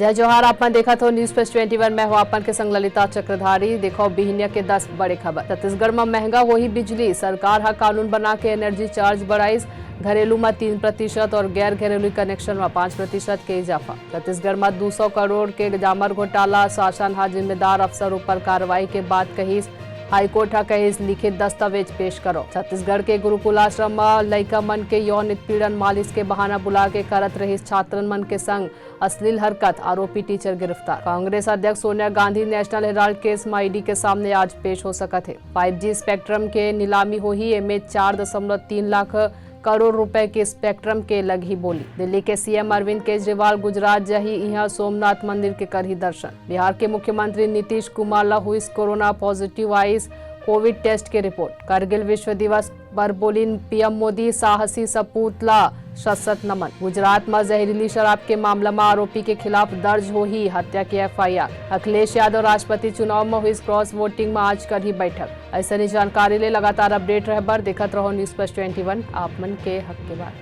जय जोहार। आपने देखा तो न्यूज प्लस 21 में हो आपन के संग ललिता चक्रधारी। देखो बिहनिया के 10 बड़े खबर। छत्तीसगढ़ में महंगा वही बिजली, सरकार हा कानून बना के एनर्जी चार्ज बढ़ाइस। घरेलू में 3% और गैर घरेलू कनेक्शन में 5% के इजाफा। छत्तीसगढ़ में 200 करोड़ के जामर घोटाला, शासन हा जिम्मेदार अफसरों पर कार्रवाई के बाद कहिस। हाईकोर्ट हा कहिस लिखित दस्तावेज पेश करो। छत्तीसगढ़ के गुरुकुल आश्रम में लइका मन के यौन उत्पीड़न मालिश के बहाना बुला के करत रहिस छात्रन मन के संग अश्लील हरकत, आरोपी टीचर गिरफ्तार। कांग्रेस अध्यक्ष Sonia Gandhi national Herald case में ईडी के सामने आज पेश हो सकत है। 5G स्पेक्ट्रम के नीलामी होही, एमे 4.3 लाख करोड़ रुपए के स्पेक्ट्रम के लगी बोली। दिल्ली के सीएम अरविंद केजरीवाल गुजरात जही, यहाँ सोमनाथ मंदिर के करही दर्शन। बिहार के मुख्यमंत्री नीतीश कुमार ला हुई कोरोना पॉजिटिव आइस, कोविड टेस्ट की रिपोर्ट। करगिल विश्व दिवस पर बोली पीएम मोदी, साहसी सपूत ला शत नमन। गुजरात में जहरीली शराब के मामला में आरोपी के खिलाफ दर्ज हो ही हत्या की FIR। अखिलेश यादव राष्ट्रपति चुनाव में हुई क्रॉस वोटिंग में आज कर ही बैठक। ऐसा ही जानकारी ले लगातार अपडेट रह बर देखत रहो न्यूज प्लस 21 आप मन के हक के बाद।